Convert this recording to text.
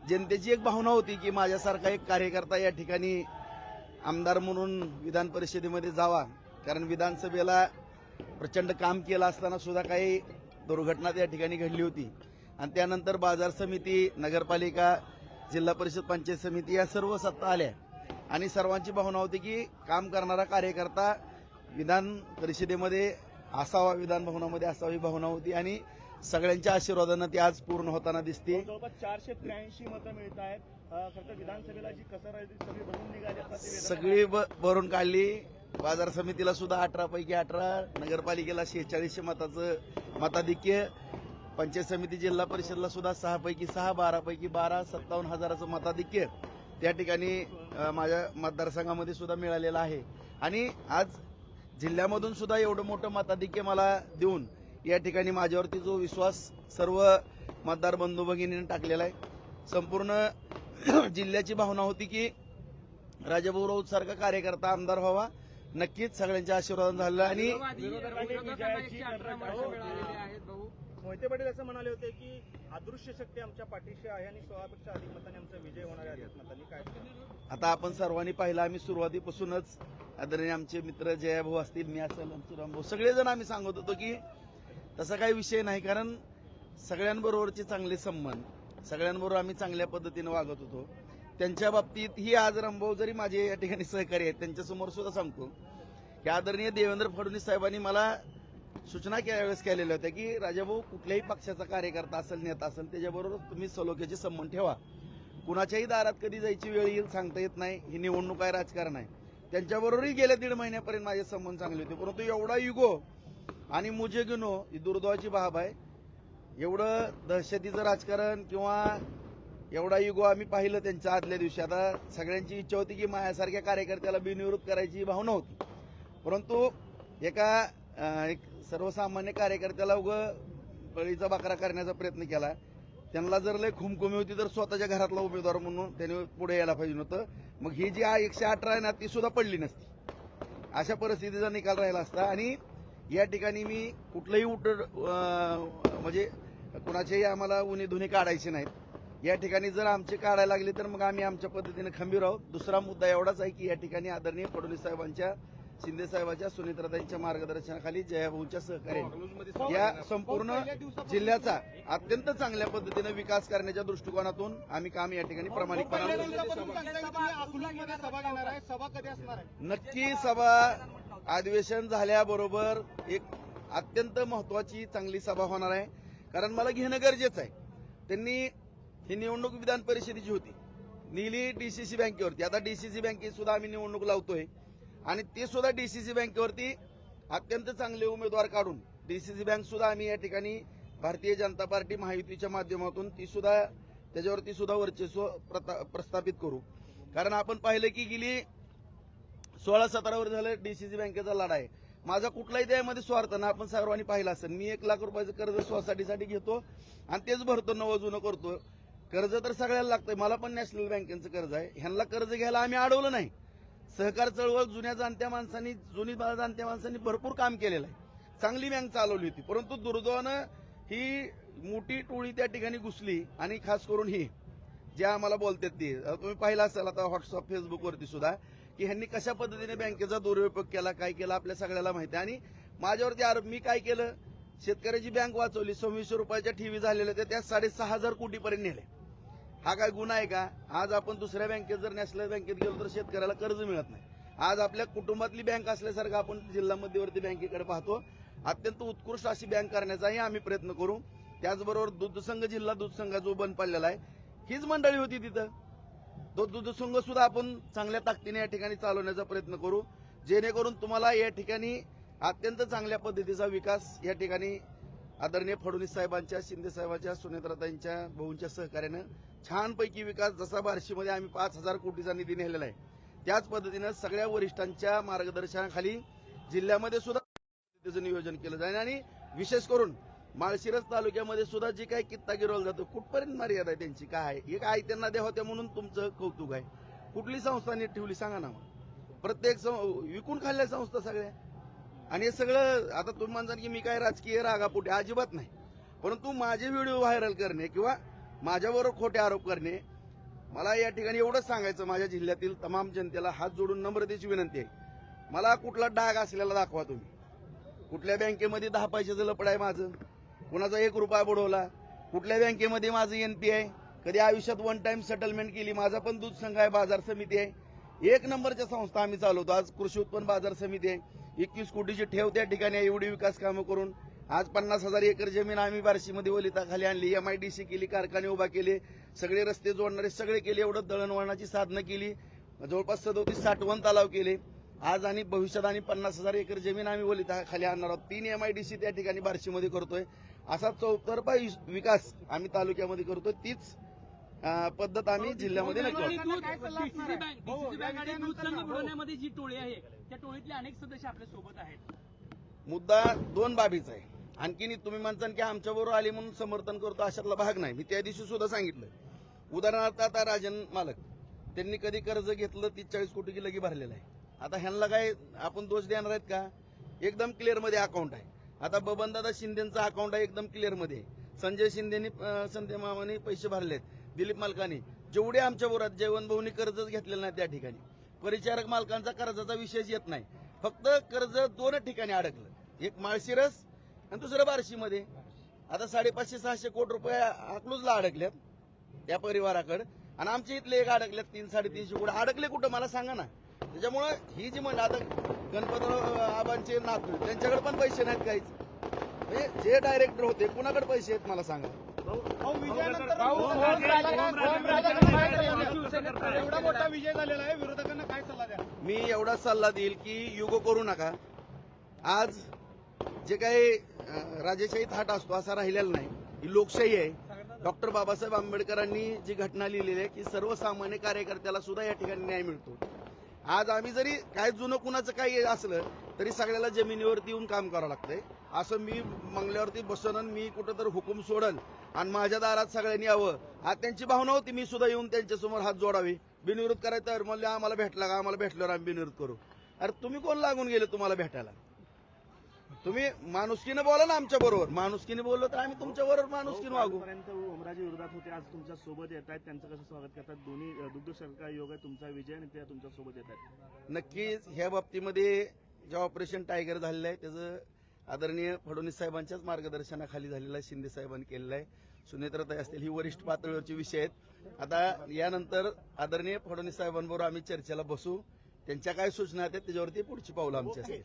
जनतेची एक भावना होती की माझ्यासारखा एक कार्यकर्ता या ठिकाणी आमदार म्हणून विधान परिषदेमध्ये जावा, कारण विधानसभेला प्रचंड काम केलं असताना सुद्धा काही दुर्घटना त्या ठिकाणी घडली होती आणि त्यानंतर बाजार समिती, नगरपालिका, जिल्हा परिषद, पंचायत समिती या सर्व सत्ता आल्या आणि सर्वांची भावना होती की काम करणारा कार्यकर्ता विधान परिषदेमध्ये असावा, विधान भवनामध्ये असावी भावना होती आणि सगळ्यांच्या आशीर्वादानं ती आज पूर्ण होताना दिसते. जवळपास 483 मतं मिळत आहेत. खरं तर विधानसभेला जी कसर आहे ती सगळी भरून निघाली, सगळी भरून काढली. बाजार समितीला सुद्धा 18 पैकी 18, नगरपालिकेला 46 मताचं मताधिक्य, पंचायत समिती, जिल्हा परिषदला सुद्धा 6 पैकी 6, 12 पैकी 12, 57,000चं मताधिक्य त्या ठिकाणी माझ्या मतदारसंघामध्ये सुद्धा मिळालेलं आहे. आणि आज जिल्ह्यामधून सुद्धा एवढं मोठं मताधिक्य मला देऊन या ठिकाणी माझ्यावरती जो विश्वास सर्व मतदार बंधू भगिनींनी टाकलेला आहे. संपूर्ण जिल्ह्याची भावना होती की राजाभाऊ राऊत सारखा कार्यकर्ता आमदार व्हावा. नक्कीच सगळ्यांच्या आशीर्वाद झालं आणि मोहिते पाटील असं म्हणाले होते की अदृश्य शक्ती आमच्या पाठीशी आहे आणि 16पेक्षा अधिक मतांनी आमचा विजय होणार आहे. मतांनी काय आता आपण सर्वांनी पाहिलं, आम्ही सुरुवातीपासूनच आदरणीय आमचे मित्र जयाभाऊ असतील, मी असेल, रामभाऊ, सगळेजण आम्ही सांगत होतो की तसा काही विषय नाही, कारण सगळ्यांबरोबरचे चांगले संबंध, सगळ्यांबरोबर आम्ही चांगल्या पद्धतीने वागत होतो. त्यांच्या बाबतीत ही आज रामभाऊ जरी माझे या ठिकाणी सहकारी आहेत, त्यांच्यासमोर सुद्धा सांगतो की आदरणीय देवेंद्र फडणवीस साहेबांनी मला सूचना त्यावेळेस केलेल्या होत्या की राजाभाऊ कुठल्याही पक्षाचा कार्यकर्ता असेल, नेता असेल, त्याच्याबरोबर तुम्ही सलोख्याचे संबंध ठेवा. कुणाच्याही दारात कधी जायची वेळ येईल सांगता येत नाही, ही निवडणूक आहे, राजकारण आहे. त्यांच्याबरोबरही गेल्या 1.5 महिन्यापर्यंत माझे संबंध चांगले होते, परंतु एवढा युगो आणि मुझे गिनो ही दुर्दैवाची बाब आहे. एवढं दहशतीचं राजकारण किंवा एवढा युगो आम्ही पाहिलं त्यांच्या आदल्या दिवशी. आता सगळ्यांची इच्छा होती की माझ्यासारख्या कार्यकर्त्याला बिनविरोध करायची भावना होती, परंतु एक सर्वसामान्य कार्यकर्त्याला बळीचा बाकरा करण्याचा प्रयत्न केला. त्यांना जर लय खुमखुमी होती तर स्वतःच्या घरातला उमेदवार म्हणून त्याने पुढे यायला पाहिजे नव्हतं. मग ही जी 118 आहे ना, ती सुद्धा पडली नसती. अशा परिस्थितीचा निकाल राहिला असता. आणि या ठिकाणी मी कुठलंही म्हणजे कुणाचेही आम्हाला उन्ही धुनी काढायचे नाहीत. या ठिकाणी जर आमचे काढायला लागले तर मग आम्ही आमच्या पद्धतीने खंबीर आहोत. दुसरा मुद्दा एवढाच आहे की या ठिकाणी आदरणीय फडणवीस साहेबांच्या, शिंदे साहेबांच्या, सुनेत्राताईंच्या मार्गदर्शनाखाली जयाभाऊंच्या सहकार्याने या संपूर्ण जिल्ह्याचा अत्यंत चांगल्या पद्धतीने विकास करण्याच्या दृष्टिकोनातून आम्ही काम या ठिकाणी प्रामाणिकपणे नक्की सभा अधिवेशन झाल्याबरोबर एक अत्यंत महत्वाची चांगली सभा होणार आहे, कारण मला घेणं गरजेचं आहे. त्यांनी ही निवडणूक विधान परिषदेची होती, नेली डीसीसी बँकेवरती. आता डीसीसी बँकेत सुद्धा आम्ही निवडणूक लावतोय आणि ते सुद्धा डीसीसी बँकेवरती अत्यंत चांगले उमेदवार काढून डीसीसी बँक सुद्धा आम्ही या ठिकाणी भारतीय जनता पार्टी महायुतीच्या माध्यमातून त्याच्यावरती सुद्धा वर्चस्व प्रस्थापित करू. कारण आपण पाहिलं की गेली 16-17 वर्ष झालं डीसीसी बँकेचा लढा आहे. माझा कुठलाही त्यामध्ये स्वार्थ ना, आपण सर्वांनी पाहिलं असेल. मी 1 लाख रुपयाचं कर्ज सोसायटीसाठी घेतो आणि तेच भरतो, नवं जुनं करतो. कर्ज तर सगळ्याला लागतंय, मला पण नॅशनल बँकेचं कर्ज आहे. ह्यांना कर्ज घ्यायला आम्ही अडवलं नाही. सहकार चळवळ जुनी जाणत्या माणसांनी भरपूर काम केलेलं आहे, चांगली बँक चालवली होती. परंतु दुर्दैवानं ही मोठी टोळी त्या ठिकाणी घुसली आणि खास करून ही जे आम्हाला बोलतात ते तुम्ही पाहिलं असेल आता व्हॉट्सअप, फेसबुकवरती सुद्धा की ह्यांनी कशा पद्धतीने बँकेचा दुरुपयोग केला, काय केला आपल्या सगळ्याला माहिती आहे. आणि माझ्यावरती आरोप, मी काय केलं, शेतकऱ्याची बँक वाचवली, 2600 रुपयाच्या ठेवी झालेल्या होत्या, त्या 6,500 कोटीपर्यंत नेले. हा काय गुन्हा आहे का? आज आपण दुसऱ्या बँकेत जर नॅशनल बँकेत गेलो तर शेतकऱ्याला कर्ज मिळत नाही. आज आपल्या कुटुंबातली बँक असल्यासारखं आपण जिल्हा मध्यवर्ती बँकेकडे पाहतो. अत्यंत उत्कृष्ट अशी बँक करण्याचाही आम्ही प्रयत्न करू. त्याचबरोबर दूध संघ, जिल्हा दूध संघ जो बंद पडलेला आहे, हीच मंडळी होती तिथं. तो दूध संघ सुद्धा आपण चांगल्या ताकदीने या ठिकाणी चालवण्याचा प्रयत्न करू, जेणेकरून तुम्हाला या ठिकाणी अत्यंत चांगल्या पद्धतीचा विकास या ठिकाणी आदरणीय फडणवीस साहेबांच्या, शिंदे साहेबांच्या, सुनेत्राताईंच्या, भाऊंच्या सहकार्यानं छानपैकी विकास, जसा बार्शीमध्ये आम्ही 5,000 कोटीचा निधी नेलेला आहे, त्याच पद्धतीनं सगळ्या वरिष्ठांच्या मार्गदर्शनाखाली जिल्ह्यामध्ये सुद्धा त्याचं नियोजन केलं जाईल. आणि विशेष करून माळशिरस तालुक्यामध्ये सुद्धा जी काही कित्ता गिरवला जातो, कुठपर्यंत मर्यादा आहे त्यांची, काय आहे? एक आई त्यांना द्या होत्या म्हणून तुमचं कौतुक आहे. कुठली संस्था नीट ठेवली सांगा ना. प्रत्येक विकून खाल्ल्या संस्था सगळ्या. आणि हे सगळं आता तुम्ही म्हणता की मी काय राजकीय रागापोटी, अजिबात नाही. परंतु माझे व्हिडिओ व्हायरल करणे किंवा माझ्याबरोबर खोटे आरोप करणे मला या ठिकाणी एवढंच सांगायचं, माझ्या जिल्ह्यातील तमाम जनतेला हात जोडून नम्रतेची विनंती आहे, मला कुठला डाग असलेला दाखवा तुम्ही. कुठल्या बँकेमध्ये 10 पैशाचं लपड आहे माझं, कुणाचा 1 रुपया बुडवला, कुठल्या बँकेमध्ये माझं एनपी आहे, कधी आयुष्यात वन टाइम सेटलमेंट केली. माझा पण दूध संघ आहे, बाजार समिती आहे, 1 नंबरच्या संस्था आम्ही चालवतो. आज कृषी उत्पन्न बाजार समिती आहे, 21 कोटीची ठेव त्या ठिकाणी आहे. एवढी विकास कामं करून आज 50,000 एकर जमीन आम्ही बार्शीमध्ये ओलिताखाली आणली, MIDC केली, कारखाने उभा केले, सगळे रस्ते जोडणारे सगळे केले, एवढं दळणवळणाची साधनं केली, जवळपास 37 साठवण तलाव केले. आज आणि भविष्यात आणि 50,000 एकर जमीन आम्ही ओलिताखाली आणणार आहोत. 3 MIDC त्या ठिकाणी बार्शीमध्ये करतोय. असा चौतर्फा विकास आम्ही तालुक्यामध्ये करतोय. तीच पद्धत आम्ही जिल्ह्यामध्ये नक्की बुडवण्यामध्ये जी टोळी आहे त्या टोळीतले अनेक सदस्य आपल्या सोबत आहेत. मुद्दा 2 बाबीचा आहे. आणखीन तुम्ही म्हणता की आमच्याबरोबर आले म्हणून समर्थन करतो, अशातला भाग नाही. मी त्या दिवशी सुद्धा सांगितलं. उदाहरणार्थ आता राजन मालक त्यांनी कधी कर्ज घेतलं 30-40 कोटीची लगी भरलेलं आहे. आता ह्यांना काय आपण दोष देणार आहेत का? एकदम क्लिअर मध्ये अकाउंट आहे. आता बबनदादा शिंदेचं अकाउंट आहे, एकदम क्लिअर मध्ये. संजय शिंदेनी संजय मामाने पैसे भरलेत, दिलीप मालकांनी, जेवढे आमच्या बरोबर जयवंत भाऊनी कर्जच घेतलेलं नाही त्या ठिकाणी. परिचारक मालकांचा कर्जाचा विषयच येत नाही. फक्त कर्ज 2 ठिकाणी अडकलं, एक माळशिरस आणि दुसरं बार्शीमध्ये. आता 550-600 कोटी रुपये अकलूजला अडकल्यात त्या परिवाराकडे, आणि आमच्या इथले एक अडकल्यात 300-350 कोटी. अडकले कुठं मला सांगा ना. त्याच्यामुळे ही जी म्हणजे आता गणपतराव आबांचे नातू त्यांच्याकडे पण पैसे नाहीत काहीच. म्हणजे जे डायरेक्टर होते कुणाकडे पैसे आहेत मला सांगा. एवढा मोठा विजय झालेला आहे, विरोधकांना काय सल्ला द्या? मी एवढा सल्ला देईल की युगो करू नका. आज जे काही राजेशाही थाट असतो असा राहिलेला नाही. ही लोकशाही आहे. डॉक्टर बाबासाहेब आंबेडकरांनी जी घटना लिहिलेली आहे की सर्वसामान्य कार्यकर्त्याला सुद्धा या ठिकाणी न्याय मिळतो. आज आम्ही जरी काय जुनं कुणाचं काही असलं तरी सगळ्याला जमिनीवरती येऊन काम करावं लागतंय. असं मी मंगल्यावरती बसन मी कुठं तर हुकूम सोडल आणि माझ्या दारात सगळ्यांनी यावं, आज त्यांची भावना होती मी सुद्धा येऊन त्यांच्यासमोर हात जोडावे, बिनविरोध करायचं. तर म्हणले आम्हाला भेटला का, आम्हाला भेटल्यावर आम्ही बिनविरोध करू. अरे तुम्ही कोण लागून गेले तुम्हाला भेटायला? तुम्ही माणुसकीने बोला ना आमच्या बरोबर. माणुसकीने बोललो तर आम्ही तुमच्या बरोबर माणुसकीने वागू. ओमराजे विरोधात होते, आज तुमच्या सोबत येत आहेत, त्यांचं कसं स्वागत करतात? दोन्ही दुग्ध सरकार योग आहे, तुमचा विजय आणि ते तुमच्या सोबत येत आहेत. नक्कीच ह्या बाबतीमध्ये जे ऑपरेशन टायगर झालेलं आहे त्याचं आदरणीय फडणवीस साहेबांच्याच मार्गदर्शनाखाली झालेलं आहे, शिंदे साहेबांनी केलेलं आहे. सुनेत्राताई असतील, ही वरिष्ठ पातळीवरचे विषय आहेत. आता यानंतर आदरणीय फडणवीस साहेबांबरोबर आम्ही चर्चेला बसू. त्यांच्या काय सूचना आहेत त्याच्यावरती पुढची पावलं आमची असतील.